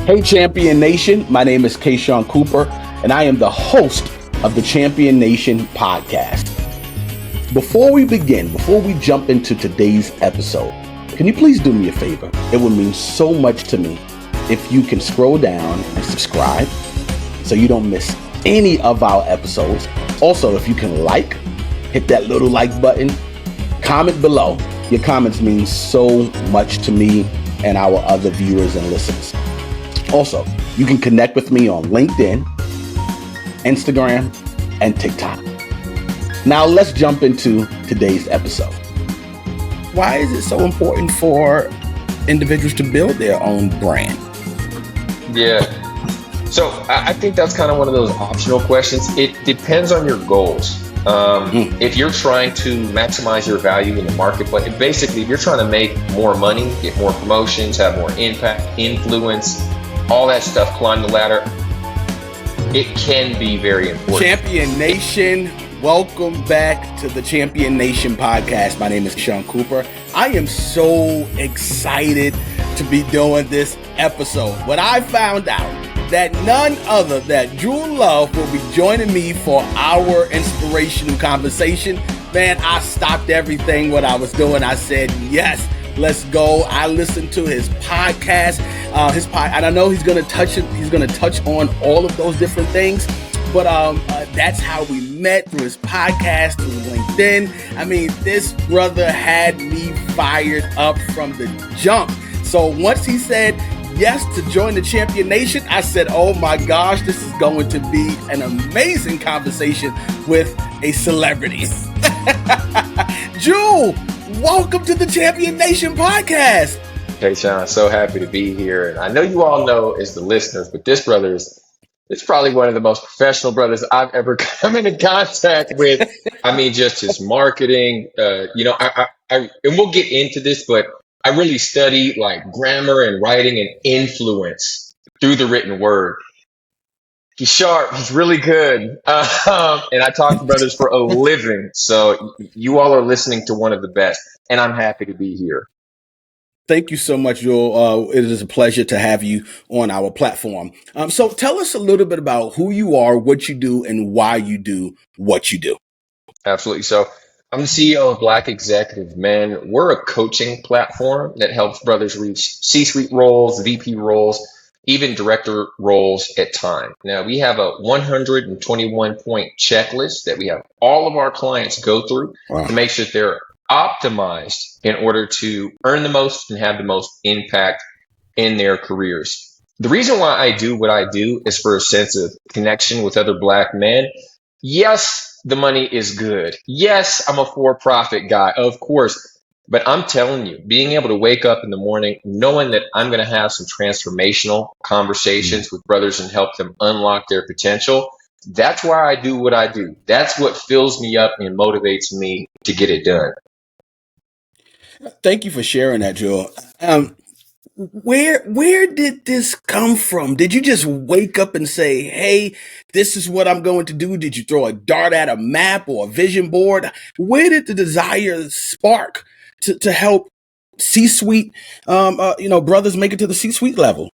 Hey, Champion Nation. My name is Kashaun Cooper, and I am the host of the Champion Nation podcast. Before we jump into today's episode, can you please do me a favor? It would mean so much to me if you can scroll down and subscribe so you don't miss any of our episodes. Also, if you can hit that little like button, comment below. Your comments mean so much to me and our other viewers and listeners. Also, you can connect with me on LinkedIn, Instagram, and TikTok. Now let's jump into today's episode. Why is it so important for individuals to build their own brand? Yeah. So I think that's kind of one of those optional questions. It depends on your goals. If you're trying to maximize your value in the marketplace, basically, if you're trying to make more money, get more promotions, have more impact, influence, all that stuff, climb the ladder, it can be very important. Champion Nation, welcome back to the Champion Nation podcast. My name is Kashaun Cooper. I am so excited to be doing this episode. What I found out that none other than Drew Love will be joining me for our inspirational conversation. Man, I stopped everything what I was doing. I said, yes, let's go. I listened to his podcast, and I know he's going to touch on all of those different things. But that's how we met, through his podcast, through LinkedIn. I mean, this brother had me fired up from the jump. So once he said yes to join the Champion Nation, I said, oh my gosh, this is going to be an amazing conversation with a celebrity. Drew, welcome to the Champion Nation podcast. Hey, Sean, so happy to be here. And I know you all know as the listeners, but this brother it's probably one of the most professional brothers I've ever come into contact with. I mean, just his marketing, and we'll get into this, but I really study like grammar and writing and influence through the written word. He's sharp. He's really good. And I talk to brothers for a living. So you all are listening to one of the best, and I'm happy to be here. Thank you so much, Joel. It is a pleasure to have you on our platform. So tell us a little bit about who you are, what you do, and why you do what you do. Absolutely. So I'm the CEO of Black Executive Men. We're a coaching platform that helps brothers reach C-suite roles, VP roles, even director roles at time. Now, we have a 121-point checklist that we have all of our clients go through to make sure they're optimized in order to earn the most and have the most impact in their careers. The reason why I do what I do is for a sense of connection with other Black men. Yes, the money is good. Yes, I'm a for-profit guy, of course. But I'm telling you, being able to wake up in the morning knowing that I'm going to have some transformational conversations with brothers and help them unlock their potential, that's why I do what I do. That's what fills me up and motivates me to get it done. Thank you for sharing that, Joel. Where did this come from? Did you just wake up and say, hey, this is what I'm going to do? Did you throw a dart at a map or a vision board? Where did the desire spark to help C-suite, brothers make it to the C-suite level?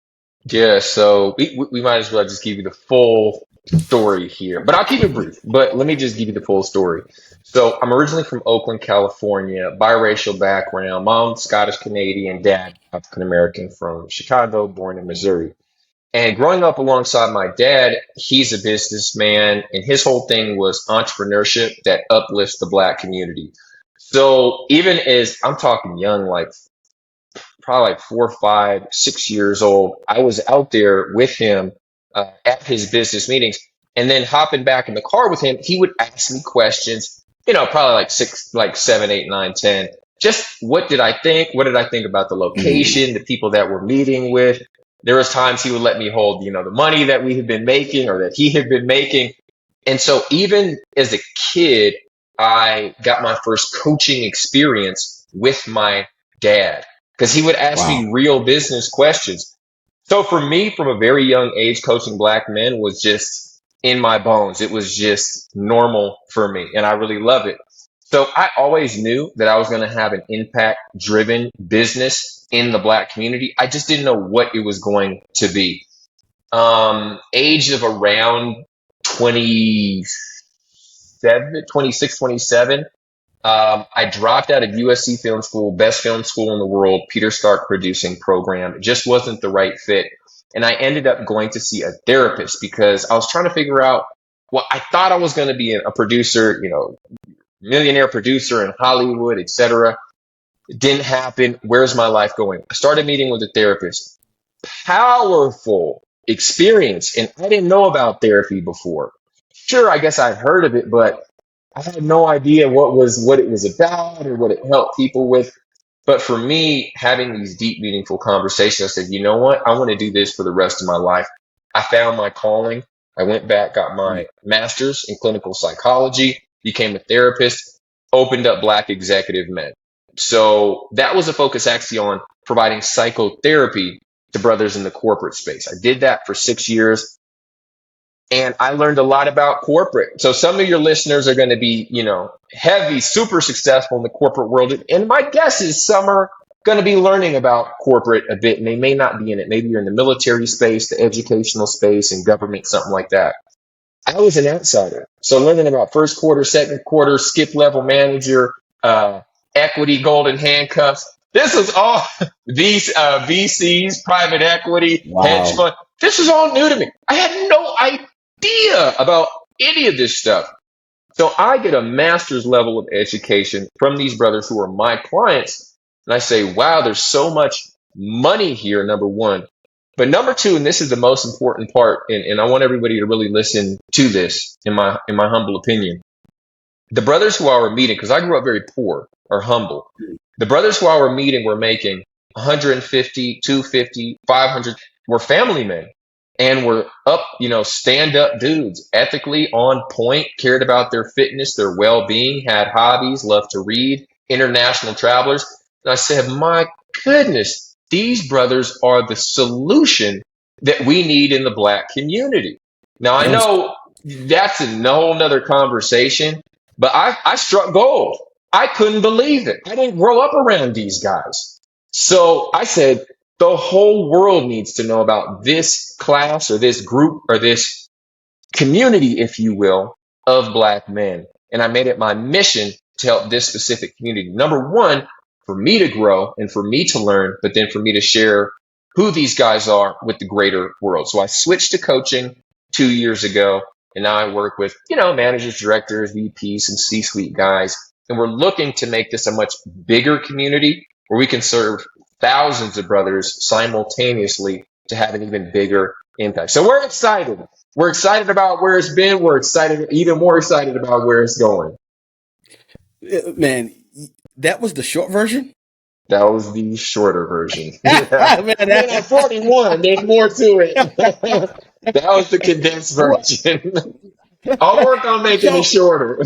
Yeah, so we might as well just give you the full story here, but I'll keep it brief. But let me just give you the full story. So I'm originally from Oakland, California, biracial background, mom Scottish Canadian, dad African American from Chicago, born in Missouri. And growing up alongside my dad, he's a businessman, and his whole thing was entrepreneurship that uplifts the Black community. So even as I'm talking young, like probably like 4, 5, 6 years old, I was out there with him at his business meetings, and then hopping back in the car with him, he would ask me questions, probably like 7, 8, 9, 10. Just what did I think? What did I think about the location, the people that we're meeting with? There was times he would let me hold, the money that we had been making or that he had been making. And so even as a kid, I got my first coaching experience with my dad because he would ask me real business questions. So for me, from a very young age, coaching Black men was just in my bones. It was just normal for me, and I really love it. So I always knew that I was going to have an impact-driven business in the Black community. I just didn't know what it was going to be. Age of around 26, 27. I dropped out of USC Film School, best film school in the world, Peter Stark producing program. It just wasn't the right fit. And I ended up going to see a therapist because I was trying to figure out, well, I thought I was going to be a producer, millionaire producer in Hollywood, etc. It didn't happen. Where's my life going? I started meeting with a therapist. Powerful experience. And I didn't know about therapy before. Sure, I guess I'd heard of it, but I had no idea what it was about or what it helped people with. But for me, having these deep, meaningful conversations, I said, you know what? I want to do this for the rest of my life. I found my calling. I went back, got my master's in clinical psychology, became a therapist, opened up Black executive men. So that was a focus actually on providing psychotherapy to brothers in the corporate space. I did that for 6 years. And I learned a lot about corporate. So some of your listeners are going to be, heavy, super successful in the corporate world. And my guess is some are going to be learning about corporate a bit, and they may not be in it. Maybe you're in the military space, the educational space, and government, something like that. I was an outsider. So learning about first quarter, second quarter, skip level manager, equity, golden handcuffs. This was all these VCs, private equity, hedge fund. This was all new to me. I had no idea about any of this stuff. So I get a master's level of education from these brothers who are my clients. And I say, wow, there's so much money here, number one. But number two, and this is the most important part, and I want everybody to really listen to this, in my humble opinion. The brothers who I were meeting, because I grew up very poor or humble, the brothers who I were meeting were making 150, 250, 500, were family men. And were up, stand-up dudes, ethically on point, cared about their fitness, their well-being, had hobbies, loved to read, international travelers. And I said, my goodness, these brothers are the solution that we need in the Black community. Now, I know that's a whole nother conversation, but I struck gold. I couldn't believe it. I didn't grow up around these guys. So I said, the whole world needs to know about this class or this group or this community, if you will, of Black men. And I made it my mission to help this specific community. Number one, for me to grow and for me to learn, but then for me to share who these guys are with the greater world. So I switched to coaching 2 years ago, and now I work with, managers, directors, VPs, and C-suite guys. And we're looking to make this a much bigger community where we can serve thousands of brothers simultaneously to have an even bigger impact. So we're excited. We're excited about where it's been. We're even more excited about where it's going. Man, that was the short version? That was the shorter version. Man, at 41, there's more to it. That was the condensed version. I'll work on making it shorter.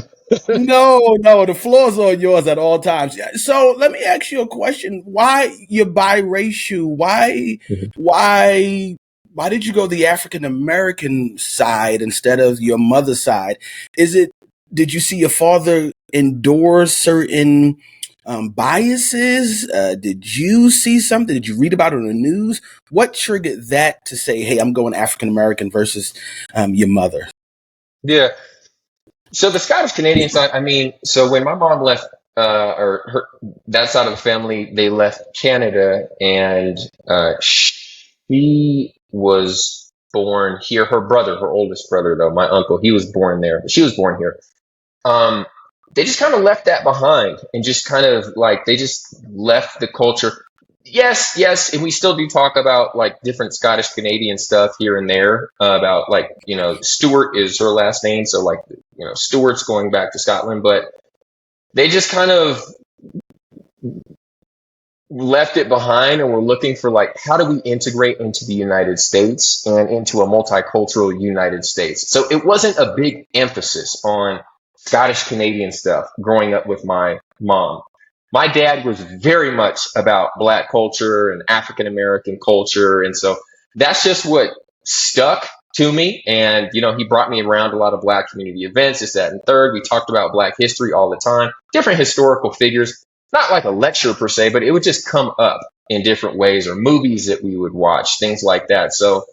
No, the floor's on yours at all times. So let me ask you a question. Why you're biracial? Why did you go the African American side instead of your mother's side? Did you see your father endorse certain biases? Did you see something? Did you read about it on the news? What triggered that to say, hey, I'm going African American versus your mother? Yeah. So the Scottish Canadian side, so when my mom left, that side of the family, they left Canada, and she was born here. Her brother, her oldest brother, though, my uncle, he was born there, but she was born here. They just kind of left that behind and just kind of they just left the culture. Yes, and we still do talk about different Scottish Canadian stuff here and there about Stewart is her last name, so Stewart's going back to Scotland, but they just kind of left it behind, and we're looking for how do we integrate into the United States and into a multicultural United States. So it wasn't a big emphasis on Scottish Canadian stuff growing up with my mom. My dad was very much about Black culture and African American culture. And so that's just what stuck to me. And, he brought me around a lot of Black community events, this, that, and third. We talked about Black history all the time, different historical figures, not like a lecture per se, but it would just come up. in different ways, or movies that we would watch, things like that. So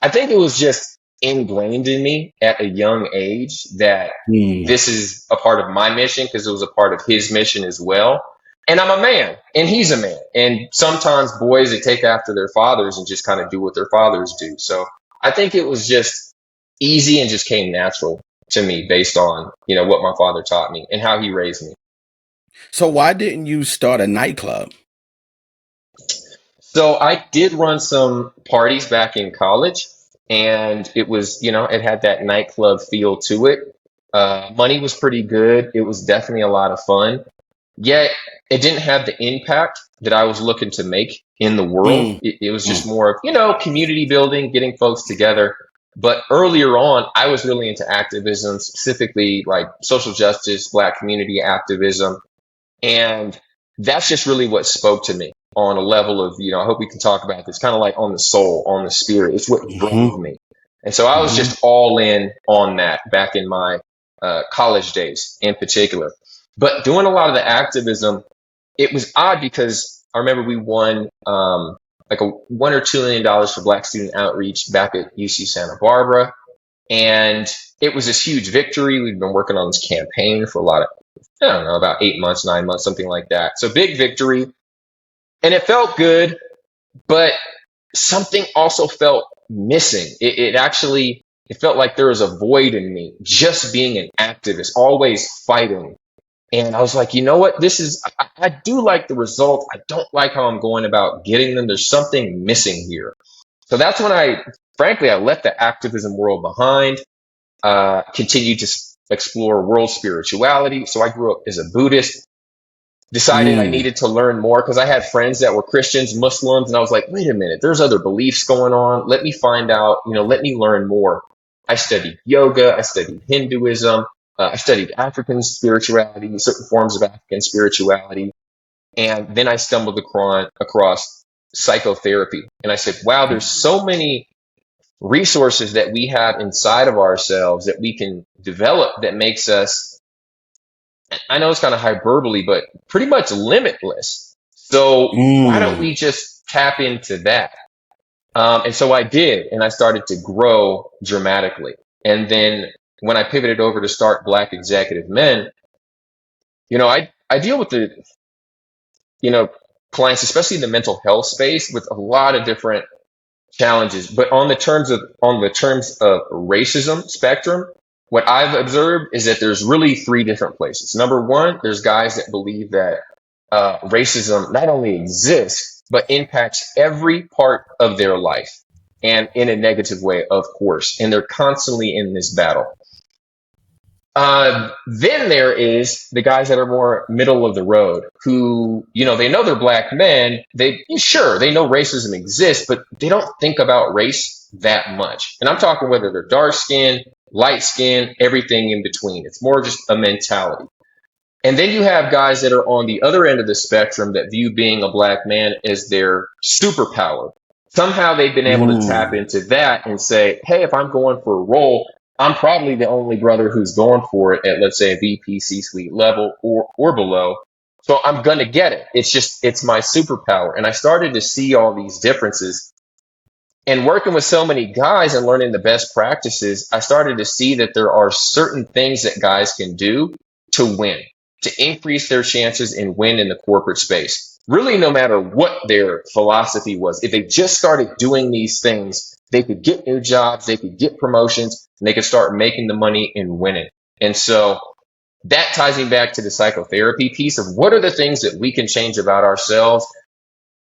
I think it was just ingrained in me at a young age that Mm. this is a part of my mission, because it was a part of his mission as well. And I'm a man and he's a man. And sometimes boys, they take after their fathers and just kind of do what their fathers do. So I think it was just easy and just came natural to me based on, what my father taught me and how he raised me. So why didn't you start a nightclub? So I did run some parties back in college, and it was, it had that nightclub feel to it. Money was pretty good. It was definitely a lot of fun. Yet it didn't have the impact that I was looking to make in the world. Mm. It was just more of, community building, getting folks together. But earlier on, I was really into activism, specifically like social justice, Black community activism. And that's just really what spoke to me on a level of, I hope we can talk about this, kind of like on the soul, on the spirit. It's what drove me. And so I was just all in on that back in my college days in particular. But doing a lot of the activism, it was odd because I remember we won like $1 or $2 million for Black student outreach back at UC Santa Barbara. And it was this huge victory. We'd been working on this campaign for about 8 months, 9 months, something like that. So big victory. And it felt good, but something also felt missing. It felt like there was a void in me, just being an activist, always fighting. And I was like, you know what? I do like the result. I don't like how I'm going about getting them. There's something missing here. So that's when I left the activism world behind, continued to explore world spirituality. So I grew up as a Buddhist, decided I needed to learn more because I had friends that were Christians, Muslims, and I was like, wait a minute, there's other beliefs going on. Let me find out, let me learn more. I studied yoga, I studied Hinduism, I studied African spirituality, certain forms of African spirituality. And then I stumbled across psychotherapy. And I said, wow, there's so many resources that we have inside of ourselves that we can develop that makes us, I know it's kind of hyperbole, but pretty much limitless. So why don't we just tap into that? And so I did, and I started to grow dramatically. And then when I pivoted over to start Black Executive Men, I deal with the, clients, especially in the mental health space, with a lot of different challenges. But on the terms of racism spectrum, what I've observed is that there's really 3 different places. Number one, there's guys that believe that racism not only exists, but impacts every part of their life, and in a negative way, of course. And they're constantly in this battle. Then there is the guys that are more middle of the road who, they know they're Black men. They know racism exists, but they don't think about race that much. And I'm talking whether they're dark skinned, light skinned, everything in between. It's more just a mentality. And then you have guys that are on the other end of the spectrum that view being a Black man as their superpower. Somehow they've been able to tap into that and say, hey, if I'm going for a role, I'm probably the only brother who's going for it at, let's say, a VP C-suite level or below. So I'm going to get it. It's my superpower. And I started to see all these differences. And working with so many guys and learning the best practices, I started to see that there are certain things that guys can do to win, to increase their chances and win in the corporate space. Really, no matter what their philosophy was, if they just started doing these things, they could get new jobs, they could get promotions, and they could start making the money and winning. And so that ties me back to the psychotherapy piece of what are the things that we can change about ourselves.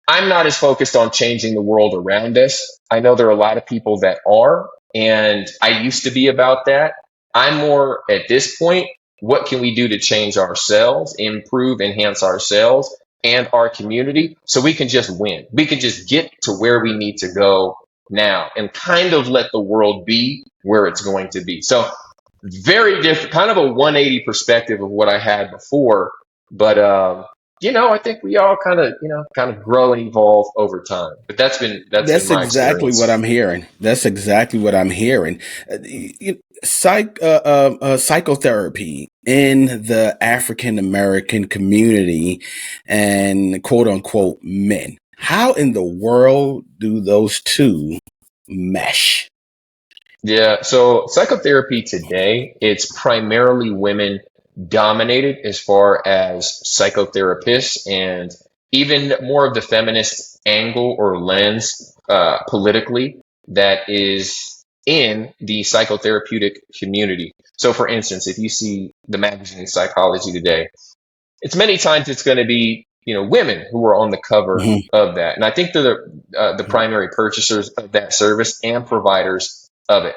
I'm not as focused on changing the world around us. I know there are a lot of people that are, and I used to be about that. I'm more at this point, what can we do to change ourselves, improve, enhance ourselves and our community so we can just win? We can just get to where we need to go now and kind of let the world be where it's going to be. So very different, kind of a 180 perspective of what I had before. But, I think we all kind of grow and evolve over time. But that's exactly what I'm hearing. That's exactly what I'm hearing. Psychotherapy in the African American community and quote unquote men. How in the world do those two mesh? Yeah. So psychotherapy today, it's primarily women dominated as far as psychotherapists, and even more of the feminist angle or lens politically that is in the psychotherapeutic community. So for instance, if you see the magazine Psychology Today, it's many times it's going to be, women who are on the cover Mhm. of that. And I think they're the primary purchasers of that service and providers of it.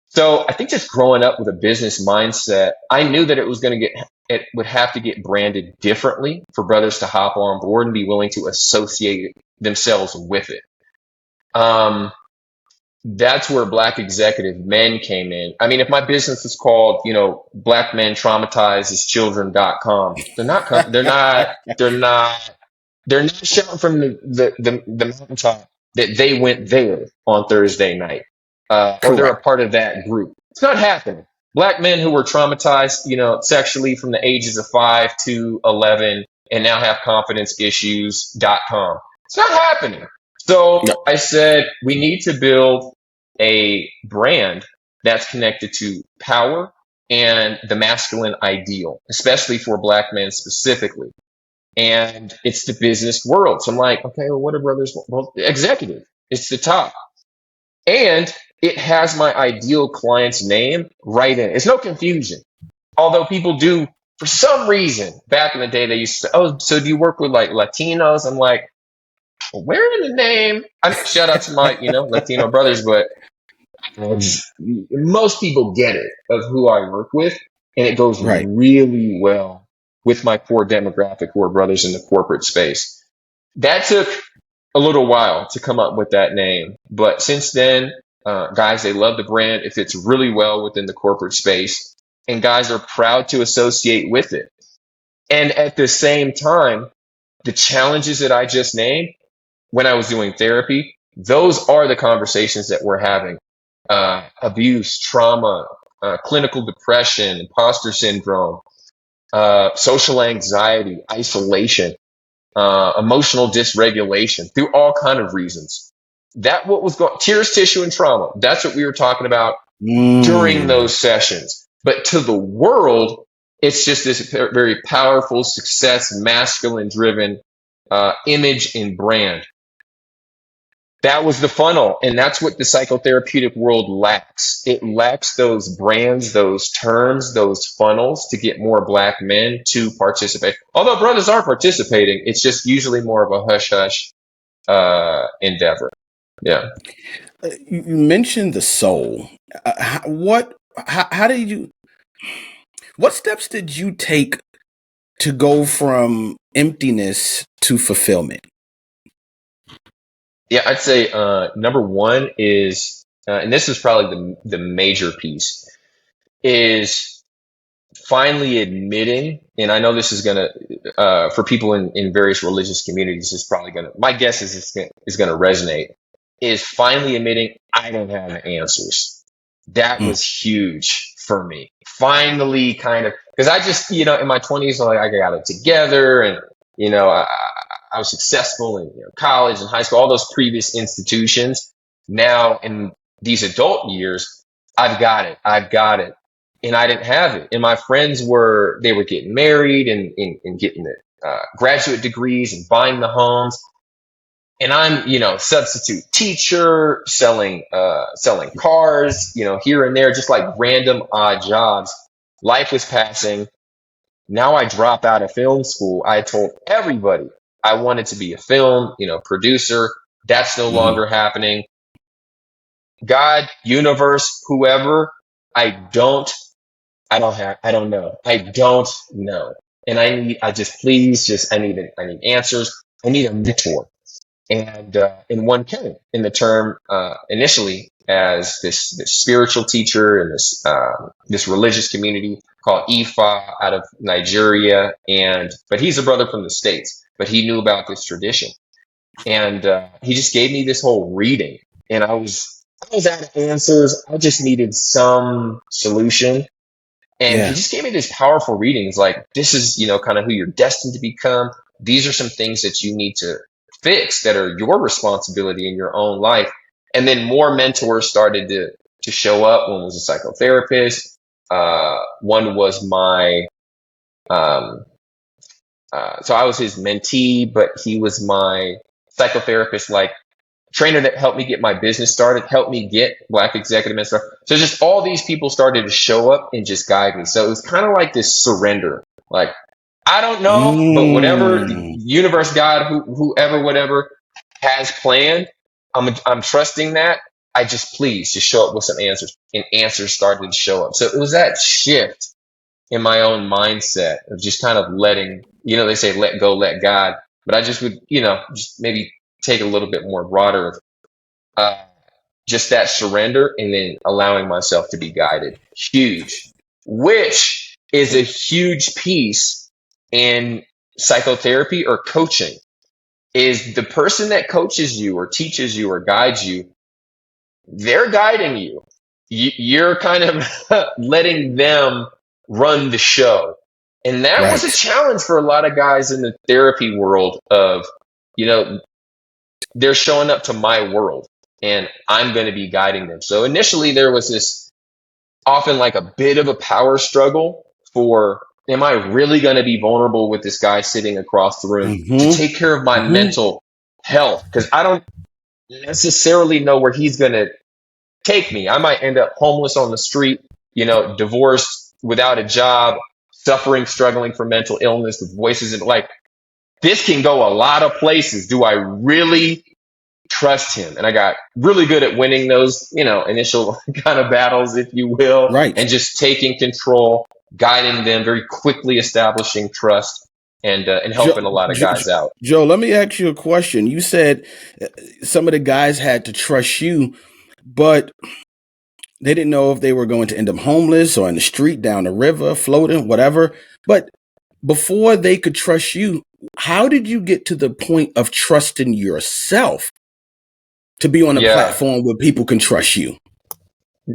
So I think just growing up with a business mindset, I knew that it would have to get branded differently for brothers to hop on board and be willing to associate themselves with it. Um, that's where Black executive men came in. I mean, if my business is called, Black Men Traumatize His Children.com, they're not shouting from the mountaintop that they went there on Thursday night, or they're Correct. a part of that group. It's not happening. Black men who were traumatized, sexually from the ages of 5 to 11 and now have confidence issues.com. It's not happening. No. So I said, we need to build a brand that's connected to power and the masculine ideal, especially for Black men specifically. And it's the business world. So I'm like, okay, well, what are brothers? Well, executive, it's the top. And it has my ideal client's name right in it. It's no confusion. Although people do, for some reason, back in the day, they used to, oh, so do you work with like Latinos? I'm like, well, where in the name? Shout out to my, Latino brothers, but most people get it of who I work with. And it goes Right. really well with my core demographic who are brothers in the corporate space. That took a little while to come up with that name. But since then, guys, they love the brand. It fits really well within the corporate space. And guys are proud to associate with it. And at the same time, the challenges that I just named when I was doing therapy, those are the conversations that we're having. Abuse, trauma, clinical depression, imposter syndrome, social anxiety, isolation, emotional dysregulation, through all kind of reasons. That what was going tears, tissue, and trauma. That's what we were talking about during Mm. those sessions. But to the world, it's just this very powerful, success, masculine driven image and brand. That was the funnel. And that's what the psychotherapeutic world lacks. It lacks those brands, those terms, those funnels to get more Black men to participate. Although brothers are participating, it's just usually more of a hush hush endeavor. Yeah. You mentioned the soul. How did you, what steps did you take to go from emptiness to fulfillment? Yeah, I'd say number one is, and this is probably the major piece, is finally admitting, and I know this is going to, for people in various religious communities, is probably going to, my guess is it's going to resonate, is finally admitting I don't have answers. That Mm. was huge for me. Finally, kind of, because I just, in my 20s, I got it together, and, I was successful in college and high school, all those previous institutions. Now, in these adult years, I've got it. I've got it. And I didn't have it. And my friends they were getting married and getting the graduate degrees and buying the homes. And I'm, substitute teacher, selling cars, here and there, just like random odd jobs. Life was passing. Now I drop out of film school. I told everybody I wanted to be a film, producer. That's no Mhm. longer happening. God, universe, whoever, I don't know. I don't know. And I need answers. I need a mentor. And one came in the term initially as this spiritual teacher in this religious community called Ifa out of Nigeria, but he's a brother from the States, but he knew about this tradition, and he just gave me this whole reading, and I was out of answers. I just needed some solution, and he Yeah. just gave me this powerful readings like, this is kind of who you're destined to become. These are some things that you need to fix that are your responsibility in your own life. And then more mentors started to show up. One was a psychotherapist. One was my, so I was his mentee, but he was my psychotherapist, like trainer that helped me get my business started, helped me get Black Executive Mentor. So just all these people started to show up and just guide me. So it was kind of like this surrender. Like, I don't know, but whatever the universe, God, whoever, whatever has planned, I'm trusting that. I just show up with some answers, and answers started to show up. So it was that shift in my own mindset of just kind of letting, they say, let go, let God, but I just would, just maybe take a little bit more broader of just that surrender and then allowing myself to be guided. Huge, which is a huge piece in psychotherapy or coaching, is the person that coaches you or teaches you or guides you, they're guiding you. You're kind of letting them run the show. And that was a challenge for a lot of guys in the therapy world of, they're showing up to my world and I'm going to be guiding them. So initially there was this often like a bit of a power struggle for, am I really going to be vulnerable with this guy sitting across the room to take care of my mental health? Because I don't necessarily know where he's going to take me. I might end up homeless on the street, divorced, without a job, suffering, struggling from mental illness, with voices, and like, this can go a lot of places. Do I really trust him? And I got really good at winning those, initial kind of battles, if you will, and just taking control, guiding them, very quickly establishing trust, and helping a lot of guys out. Joe, let me ask you a question. You said some of the guys had to trust you, but they didn't know if they were going to end up homeless or in the street, down the river, floating, whatever. But before they could trust you, how did you get to the point of trusting yourself to be on a platform where people can trust you?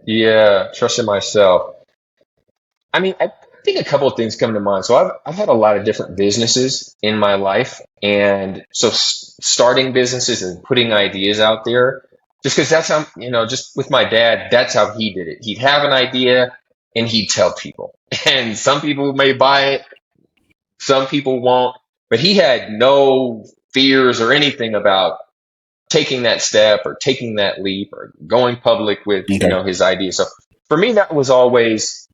Yeah, trusting myself. I mean, I think a couple of things come to mind. So I've had a lot of different businesses in my life. And so starting businesses and putting ideas out there, just because that's how, just with my dad, that's how he did it. He'd have an idea and he'd tell people. And some people may buy it, some people won't. But he had no fears or anything about taking that step or taking that leap or going public with, his idea. So for me, that was always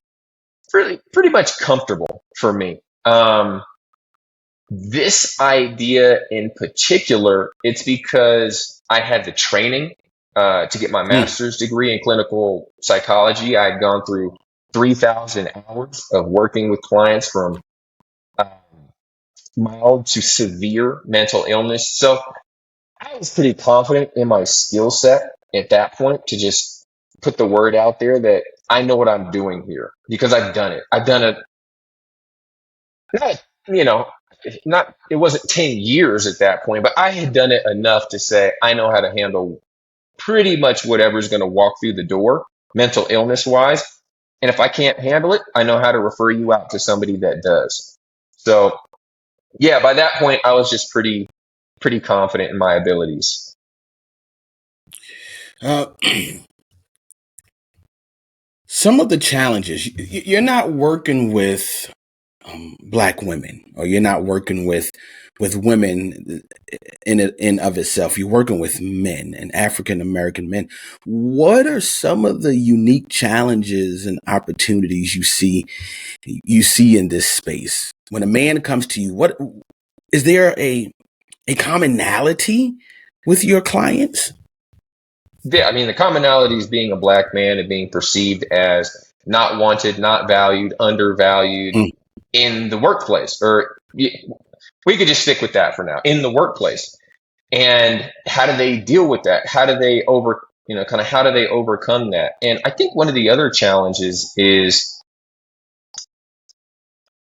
pretty much comfortable for me. This idea in particular, it's because I had the training to get my master's degree in clinical psychology. I had gone through 3,000 hours of working with clients from mild to severe mental illness. So I was pretty confident in my skill set at that point to just put the word out there that I know what I'm doing here because I've done it. I've done it, it wasn't 10 years at that point, but I had done it enough to say I know how to handle pretty much whatever's going to walk through the door, mental illness wise. And if I can't handle it, I know how to refer you out to somebody that does. So yeah, by that point, I was just pretty confident in my abilities. Some of the challenges, you're not working with Black women, or you're not working with women in of itself. You're working with men and African American men. What are some of the unique challenges and opportunities you see in this space? When a man comes to you, what is there a commonality with your clients? Yeah, I mean, the commonality is being a Black man and being perceived as not wanted, not valued, undervalued in the workplace. Or we could just stick with that for now, in the workplace. And how do they deal with that? How do they how do they overcome that? And I think one of the other challenges is,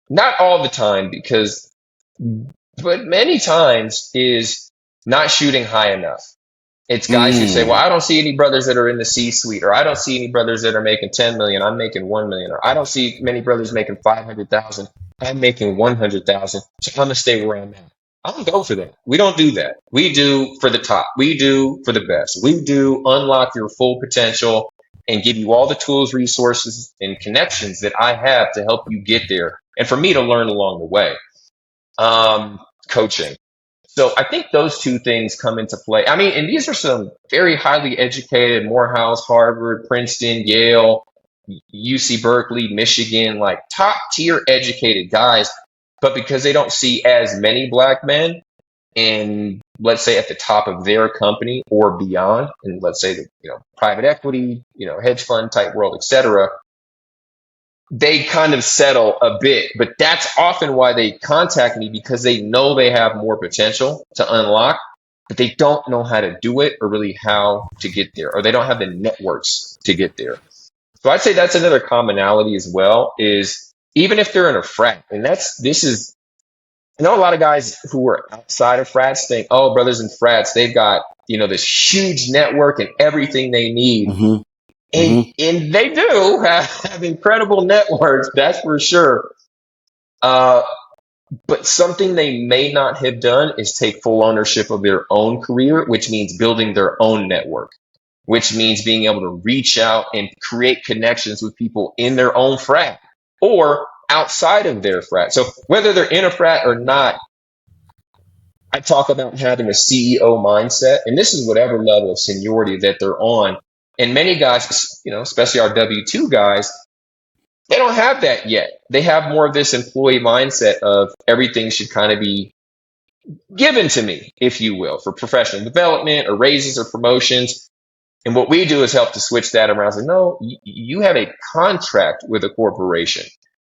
not all the time, but many times, is not shooting high enough. It's guys who say, well, I don't see any brothers that are in the C-suite, or I don't see any brothers that are making 10 million. I'm making 1 million, or I don't see many brothers making 500,000. I'm making 100,000. So I'm going to stay where I'm at. I don't go for that. We don't do that. We do for the top. We do for the best. We do unlock your full potential and give you all the tools, resources, and connections that I have to help you get there, and for me to learn along the way. Coaching. So I think those two things come into play. I mean, and these are some very highly educated, Morehouse, Harvard, Princeton, Yale, UC Berkeley, Michigan, like top tier educated guys. But because they don't see as many black men in, let's say, at the top of their company or beyond, and let's say the private equity, hedge fund type world, etc., they kind of settle a bit. But that's often why they contact me, because they know they have more potential to unlock, but they don't know how to do it or really how to get there, or they don't have the networks to get there. So I'd say that's another commonality as well, is even if they're in a frat, and I know a lot of guys who are outside of frats think, oh, brothers in frats, they've got, this huge network and everything they need. Mm-hmm. And they do have incredible networks, that's for sure. But something they may not have done is take full ownership of their own career, which means building their own network, which means being able to reach out and create connections with people in their own frat or outside of their frat. So whether they're in a frat or not, I talk about having a CEO mindset, and this is whatever level of seniority that they're on. And many guys, especially our W-2 guys, they don't have that yet. They have more of this employee mindset of everything should kind of be given to me, if you will, for professional development or raises or promotions. And what we do is help to switch that around. So no, you have a contract with a corporation.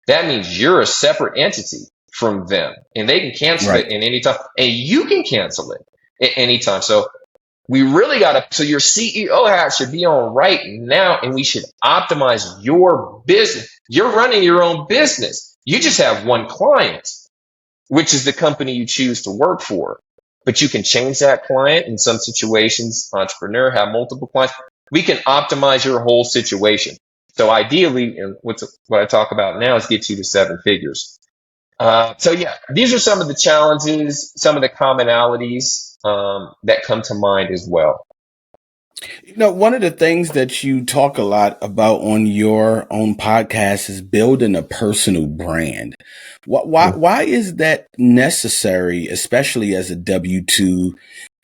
That means you're a separate entity from them, and they can cancel it in any time, and you can cancel it at any time. So we really so your CEO hat should be on right now, and we should optimize your business. You're running your own business. You just have one client, which is the company you choose to work for. But you can change that client in some situations. Entrepreneur, have multiple clients. We can optimize your whole situation. So ideally, and what I talk about now is get you to 7 figures. So yeah, these are some of the challenges, some of the commonalities that come to mind as well. One of the things that you talk a lot about on your own podcast is building a personal brand. Why is that necessary, especially as a W-2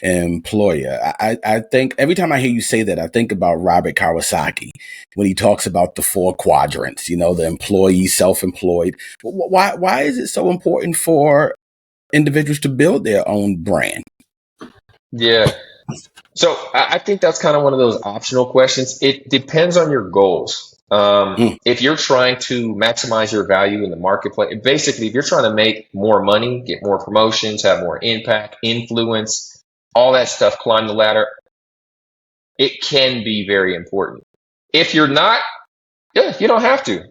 employer? I think every time I hear you say that, I think about Robert Kiyosaki when he talks about the 4 quadrants, the employee, self-employed. Why is it so important for individuals to build their own brand? Yeah. So I think that's kind of one of those optional questions. It depends on your goals. If you're trying to maximize your value in the marketplace, basically, if you're trying to make more money, get more promotions, have more impact, influence, all that stuff, climb the ladder, it can be very important. If you're not, you don't have to.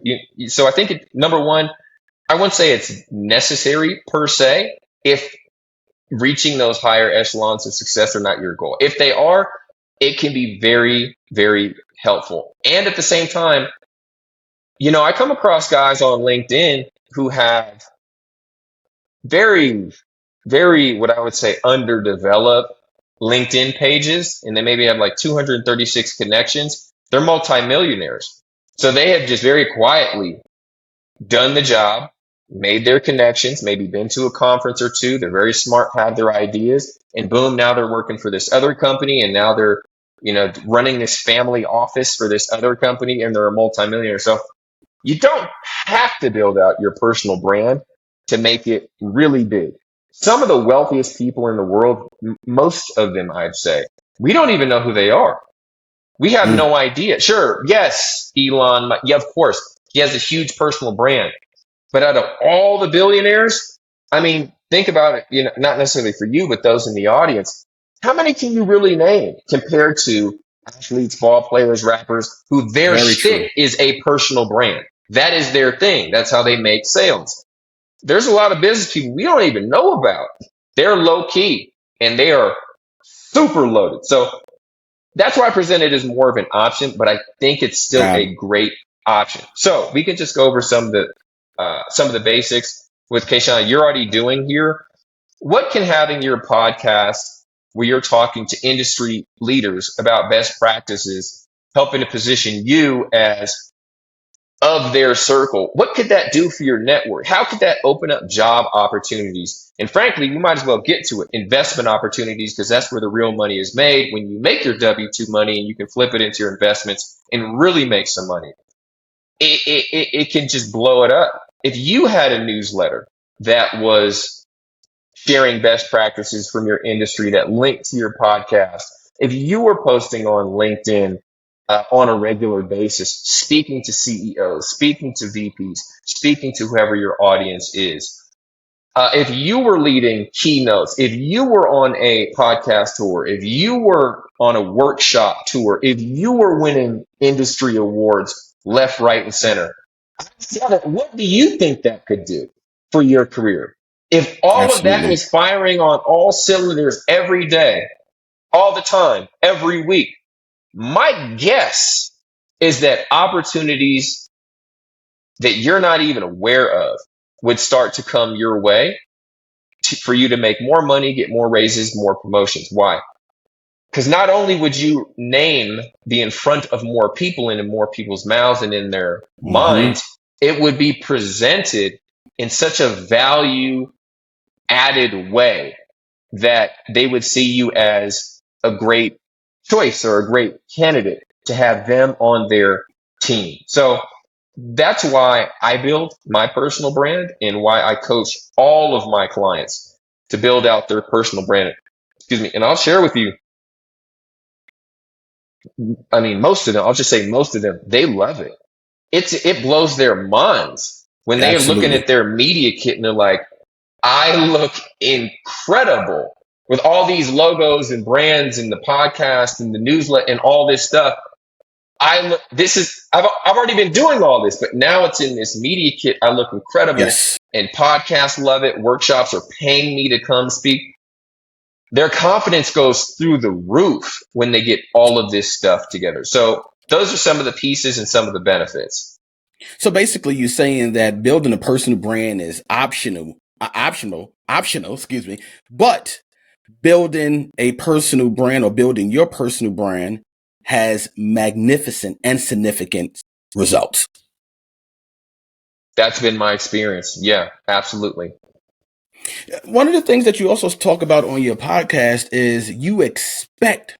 So I think number one, I wouldn't say it's necessary per se if reaching those higher echelons of success are not your goal. If they are, it can be very, very helpful. And at the same time, I come across guys on LinkedIn who have very, very, what I would say, underdeveloped LinkedIn pages, and they maybe have like 236 connections. They're multimillionaires. So they have just very quietly done the job, made their connections, maybe been to a conference or two. They're very smart, have their ideas, and boom, now they're working for this other company, and now they're, running this family office for this other company, and they're a multimillionaire. So you don't have to build out your personal brand to make it really big. Some of the wealthiest people in the world, most of them, I'd say, we don't even know who they are. We have no idea. Sure, yes, Elon, yeah, of course, he has a huge personal brand. But out of all the billionaires, I mean, think about it, not necessarily for you, but those in the audience. How many can you really name compared to athletes, ball players, rappers, who their shtick is a personal brand? That is their thing. That's how they make sales. There's a lot of business people we don't even know about. They're low key and they are super loaded. So that's why I present it as more of an option, but I think it's still a great option. So we can just go over some of the basics with Kashaun you're already doing here. what can having your podcast where you're talking to industry leaders about best practices, helping to position you as of their circle, what could that do for your network? How could that open up job opportunities? And frankly, we might as well get to it. Investment opportunities, because that's where the real money is made. When you make your W-2 money and you can flip it into your investments and really make some money, it can just blow it up. If you had a newsletter that was sharing best practices from your industry that linked to your podcast, if you were posting on LinkedIn on a regular basis, speaking to CEOs, speaking to VPs, speaking to whoever your audience is, if you were leading keynotes, if you were on a podcast tour, if you were on a workshop tour, if you were winning industry awards left, right, and center, what do you think that could do for your career? If all of that Absolutely. was firing on all cylinders every day, all the time, every week, my guess is that opportunities that you're not even aware of would start to come your way for you to make more money, get more raises, more promotions. Why? Because not only would you be in front of more people and in more people's mouths and in their Mm-hmm. minds, it would be presented in such a value added way that they would see you as a great choice or a great candidate to have them on their team. So that's why I build my personal brand and why I coach all of my clients to build out their personal brand. Excuse me. And I'll share with you, I mean, most of them, I'll just say most of them, they love it. It blows their minds when they are looking Absolutely. at their media kit and they're like, I look incredible with all these logos and brands and the podcast and the newsletter and all this stuff. I've already been doing all this, but now it's in this media kit. I look incredible, Yes. and podcasts love it. Workshops are paying me to come speak. Their confidence goes through the roof when they get all of this stuff together. So those are some of the pieces and some of the benefits. So basically, you're saying that building a personal brand is optional, excuse me, but building a personal brand or building your personal brand has magnificent and significant results. That's been my experience. Yeah, absolutely. One of the things that you also talk about on your podcast is you expect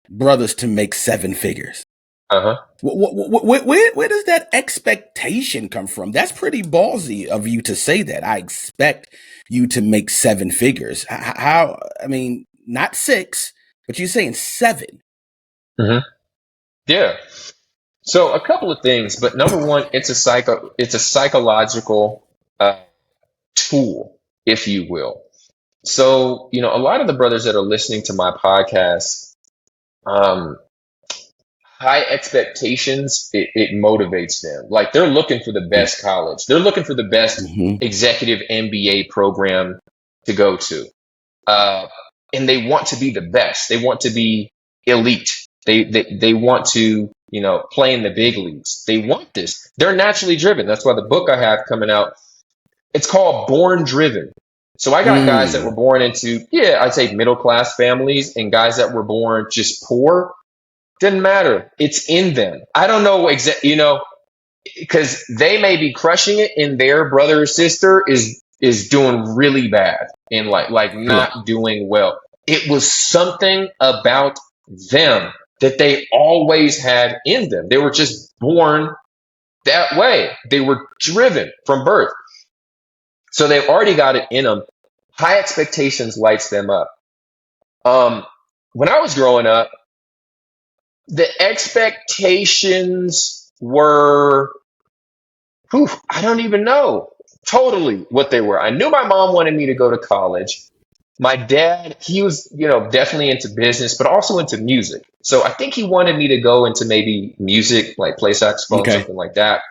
brothers to make seven figures. Uh-huh. Where does that expectation come from? That's pretty ballsy of you to say that. I expect you to make seven figures. How, I mean, not six, but you're saying seven. Mm-hmm. Yeah. So a couple of things, but number one, it's a psychological tool, if you will. So, a lot of the brothers that are listening to my podcast, um, high expectations, it motivates them. Like they're looking for the best college. They're looking for the best Mm-hmm. executive MBA program to go to. Uh, and they want to be the best. They want to be elite. They want to, play in the big leagues. They want this. They're naturally driven. That's why the book I have coming out, it's called Born Driven. So I got guys that were born into, I'd say middle class families and guys that were born just poor. Didn't matter. It's in them. I don't know because they may be crushing it and their brother or sister is doing really bad and like Yeah. not doing well. It was something about them that they always had in them. They were just born that way. They were driven from birth. So they've already got it in them. High expectations lights them up. When I was growing up, the expectations were, I don't even know totally what they were. I knew my mom wanted me to go to college. My dad, he was, definitely into business, but also into music. So I think he wanted me to go into maybe music, like play saxophone, Okay. something like that.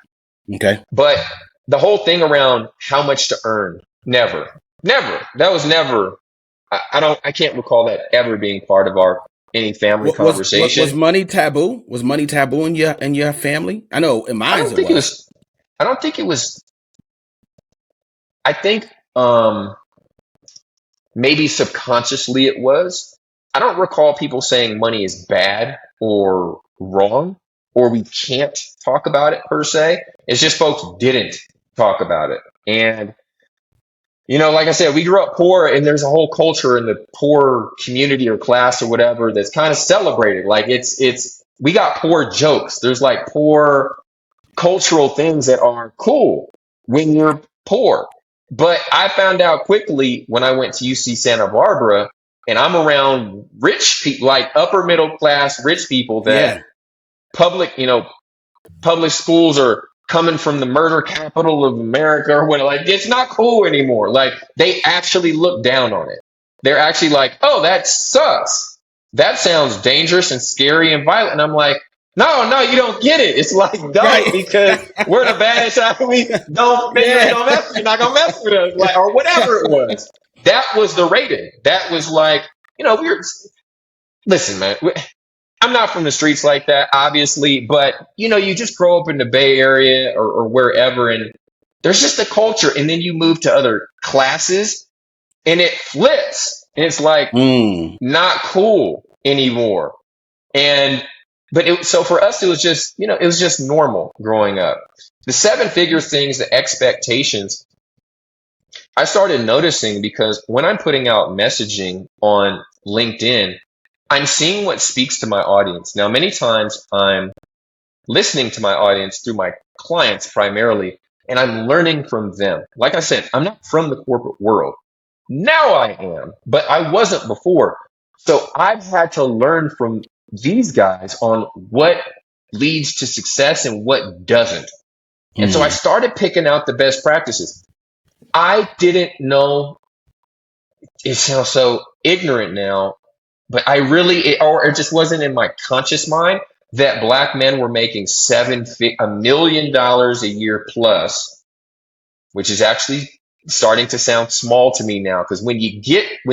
Okay. But the whole thing around how much to earn, never. That was never. I can't recall that ever being part of any family Was conversation. money taboo? Was money taboo in your family? I know in I mine don't it think it was. was. I don't think it was. I think maybe subconsciously it was. I don't recall people saying money is bad or wrong, or we can't talk about it per se. It's just folks didn't talk about it. And, like I said, we grew up poor, and there's a whole culture in the poor community or class or whatever that's kind of celebrated. Like we got poor jokes. There's like poor cultural things that are cool when you're poor. But I found out quickly when I went to UC Santa Barbara, and I'm around rich people, like upper middle class rich people, that Yeah. public schools are coming from the murder capital of America or what. Like, it's not cool anymore. Like, they actually look down on it. They're actually like, oh, that sucks. That sounds dangerous and scary and violent. And I'm like, no, you don't get it. It's like, don't, Right. because we're the baddest. We don't, Yeah. you're not gonna mess with us, like, or whatever it was. That was the rating. That was like, listen, man. I'm not from the streets like that, obviously, but you just grow up in the Bay Area or wherever, and there's just a culture, and then you move to other classes, and it flips. And it's like not cool anymore. So for us, it was just normal growing up. The seven figure things, the expectations, I started noticing because when I'm putting out messaging on LinkedIn, I'm seeing what speaks to my audience. Now, many times I'm listening to my audience through my clients primarily, and I'm learning from them. Like I said, I'm not from the corporate world. Now I am, but I wasn't before. So I've had to learn from these guys on what leads to success and what doesn't. And so I started picking out the best practices. I didn't know. It sounds so ignorant now, but it just wasn't in my conscious mind that Black men were making $1 million a year plus, which is actually starting to sound small to me now. Because when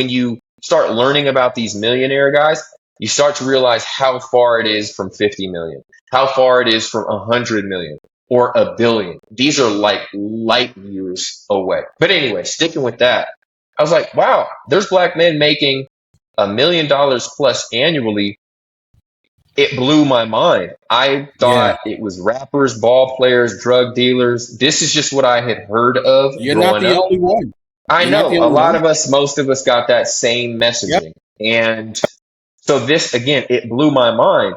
you start learning about these millionaire guys, you start to realize how far it is from 50 million, how far it is from 100 million or a billion. These are like light years away. But anyway, sticking with that, I was like, wow, there's Black men making $1 million plus annually. It blew my mind. I thought it was rappers, ball players, drug dealers. This is just what I had heard of You're not growing the up. only one. I You're not the know only one. most of us got that same messaging. Yep. And so this, again, it blew my mind.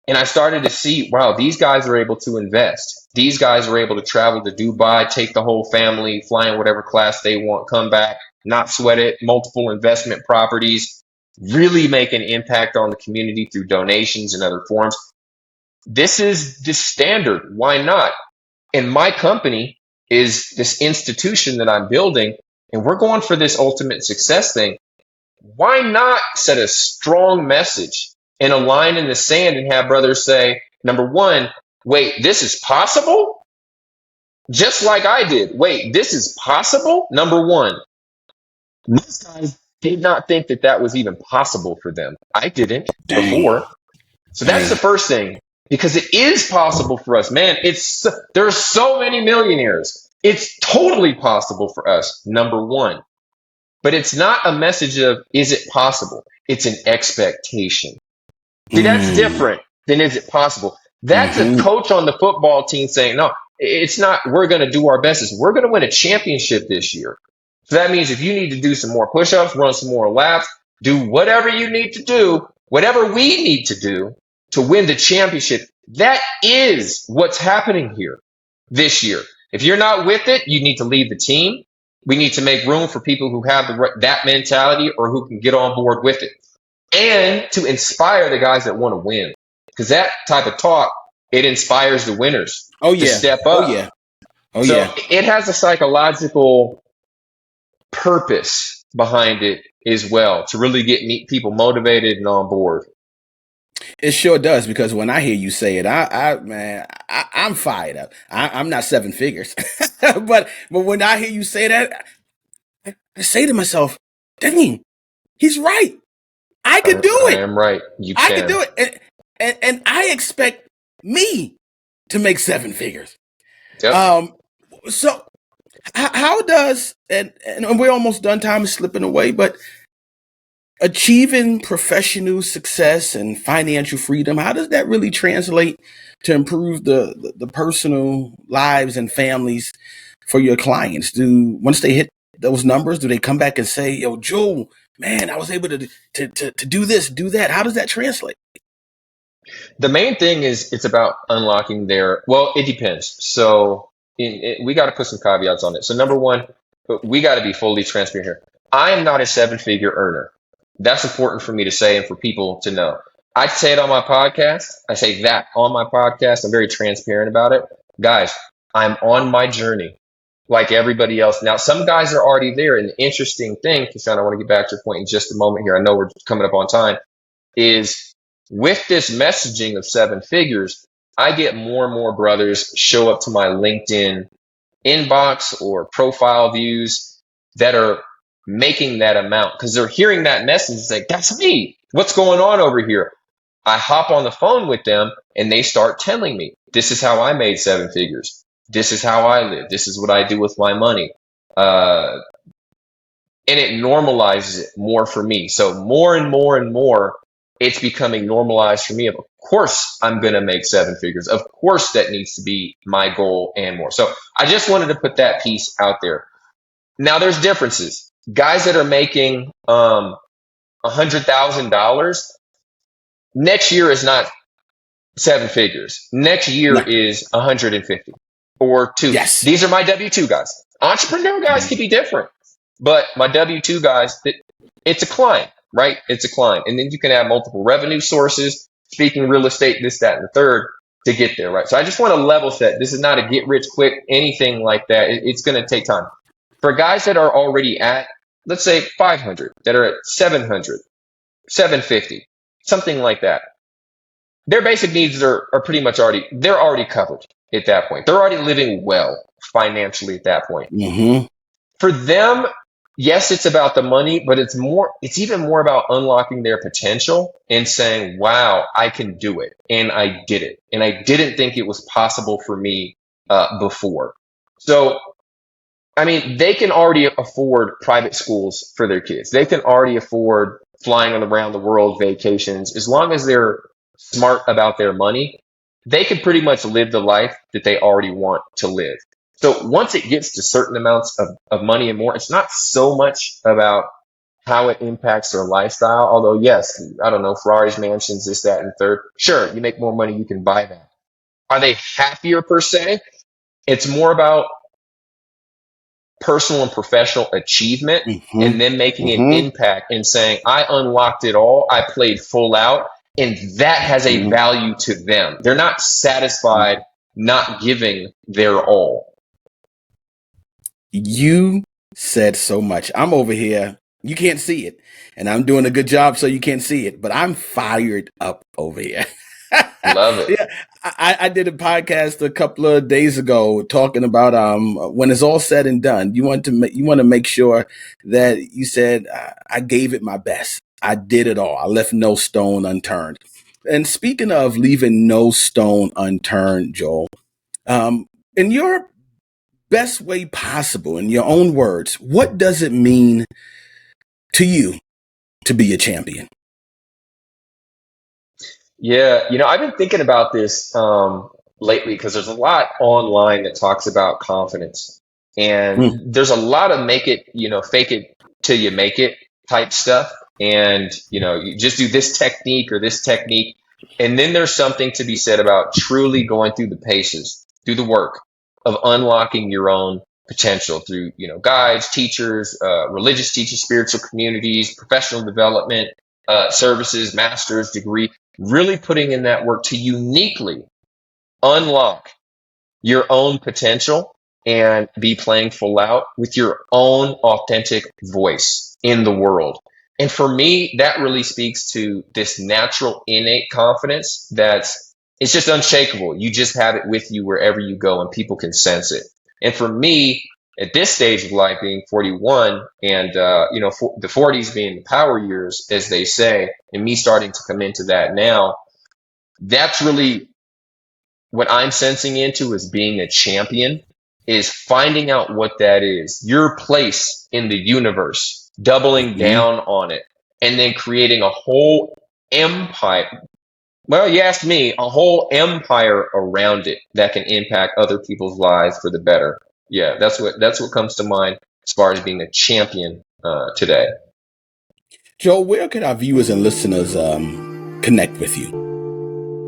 And I started to see, wow, these guys are able to invest. These guys are able to travel to Dubai, take the whole family, fly in whatever class they want, come back, not sweat it, multiple investment properties, really make an impact on the community through donations and other forms. This is the standard. Why not? And my company is this institution that I'm building, and we're going for this ultimate success thing. Why not set a strong message and a line in the sand and have brothers say, number one, wait, this is possible? Just like I did. Wait, this is possible? Number one. Most guys did not think that was even possible for them. I didn't before. So that's the first thing, because it is possible for us, man. There's so many millionaires. It's totally possible for us, number one. But it's not a message of, is it possible? It's an expectation. See, that's different than is it possible. That's a coach on the football team saying, no, it's not, we're going to do our best. We're going to win a championship this year. So that means if you need to do some more push-ups, run some more laps, do whatever you need to do, whatever we need to do to win the championship. That is what's happening here this year. If you're not with it, you need to leave the team. We need to make room for people who have that mentality or who can get on board with it. And to inspire the guys that want to win. Because that type of talk, it inspires the winners to step up. It has a psychological purpose behind it as well, to really get people motivated and on board. It sure does, because when I hear you say it, I'm fired up. I'm not seven figures, but when I hear you say that, I say to myself, dang, he's right. I could do it. I am right. I could do it. And I expect me to make seven figures. Yep. So How does, and we're almost done, time is slipping away, but achieving professional success and financial freedom, how does that really translate to improve the personal lives and families for your clients? Do once they hit those numbers, do they come back and say, "Yo, Joe, man, I was able to do this, do that"? How does that translate? The main thing is it's about unlocking well, it depends. So we got to put some caveats on it. So number one, we got to be fully transparent here. I am not a seven-figure earner. That's important for me to say and for people to know. I say it on my podcast. I say that on my podcast. I'm very transparent about it. Guys, I'm on my journey like everybody else. Now, some guys are already there. And the interesting thing, Kashaun, I want to get back to your point in just a moment here. I know we're coming up on time, is with this messaging of seven figures, I get more and more brothers show up to my LinkedIn inbox or profile views that are making that amount because they're hearing that message. It's like, that's me. What's going on over here? I hop on the phone with them and they start telling me, this is how I made seven figures. This is how I live. This is what I do with my money. And it normalizes it more for me. So more and more and more, it's becoming normalized for me. Of course, I'm going to make seven figures. Of course, that needs to be my goal and more. So I just wanted to put that piece out there. Now, there's differences. Guys that are making $100,000 next year is not seven figures. Next year No. is 150 or two. Yes. These are my W-2 guys. Entrepreneur guys can be different, but my W-2 guys, it's a climb, right? It's a climb. And then you can have multiple revenue sources, speaking real estate, this, that, and the third to get there, right? So I just want to level set. This is not a get rich quick, anything like that. It's going to take time. For guys that are already at, let's say 500, that are at 700, 750, something like that, their basic needs are pretty much they're already covered at that point. They're already living well financially at that point. Mm-hmm. For them, yes, it's about the money, but it's even more about unlocking their potential and saying, wow, I can do it. And I did it. And I didn't think it was possible for me before. So, I mean, they can already afford private schools for their kids. They can already afford flying around the world vacations. As long as they're smart about their money, they can pretty much live the life that they already want to live. So once it gets to certain amounts of money and more, it's not so much about how it impacts their lifestyle. Although, yes, I don't know, Ferraris, mansions, this, that, and third. Sure, you make more money, you can buy that. Are they happier per se? It's more about personal and professional achievement and then making an impact and saying, I unlocked it all. I played full out. And that has a value to them. They're not satisfied not giving their all. You said so much. I'm over here. You can't see it. And I'm doing a good job so you can't see it. But I'm fired up over here. Love it. Yeah, I did a podcast a couple of days ago talking about when it's all said and done, you want to make sure that you said I gave it my best. I did it all. I left no stone unturned. And speaking of leaving no stone unturned, Joel, in your best way possible, in your own words, what does it mean to you to be a champion? Yeah, I've been thinking about this lately because there's a lot online that talks about confidence. And there's a lot of fake it till you make it type stuff. And, you just do this technique or this technique. And then there's something to be said about truly going through the paces, through the work of unlocking your own potential through, guides, teachers, religious teachers, spiritual communities, professional development, services, master's degree, really putting in that work to uniquely unlock your own potential and be playing full out with your own authentic voice in the world. And for me, that really speaks to this natural innate confidence it's just unshakable. You just have it with you wherever you go and people can sense it. And for me, at this stage of life, being 41 and, the 40s being the power years, as they say, and me starting to come into that now, that's really what I'm sensing into as being a champion is finding out what that is, your place in the universe, doubling down on it, and then creating a whole empire. Well, you asked me, a whole empire around it that can impact other people's lives for the better. Yeah, that's what comes to mind as far as being a champion today. Joe, where can our viewers and listeners connect with you?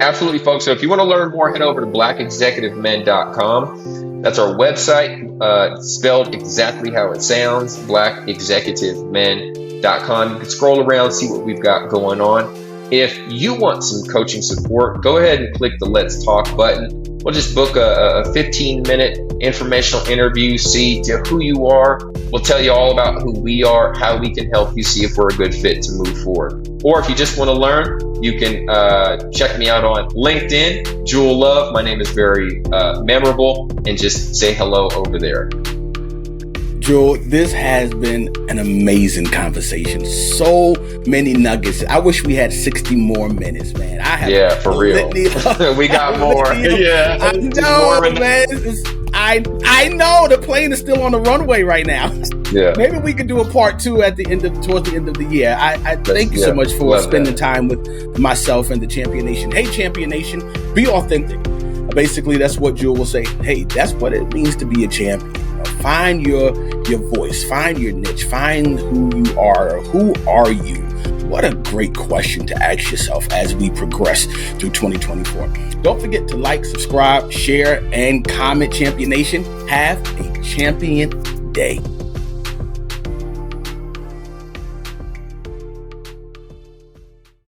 Absolutely, folks. So if you want to learn more, head over to blackexecutivemen.com. That's our website, spelled exactly how it sounds, blackexecutivemen.com. You can scroll around, see what we've got going on. If you want some coaching support, go ahead and click the Let's Talk button. We'll just book a 15-minute informational interview, see who you are. We'll tell you all about who we are, how we can help you, see if we're a good fit to move forward. Or if you just want to learn, you can check me out on LinkedIn, Jewel Love. My name is very memorable, and just say hello over there. Joel, this has been an amazing conversation. So many nuggets. I wish we had 60 more minutes, man. For real. We got more. Yeah. I know, man. I know the plane is still on the runway right now. Yeah. Maybe we could do a part 2 towards the end of the year. I thank you so much for spending time with myself and the Champion Nation. Hey, Champion Nation, be authentic. Basically, that's what Jewel will say. Hey, that's what it means to be a champion. Find your voice, find your niche, find who you are. Who are you? What a great question to ask yourself as we progress through 2024. Don't forget to like, subscribe, share, and comment, Champion Nation. Have a champion day.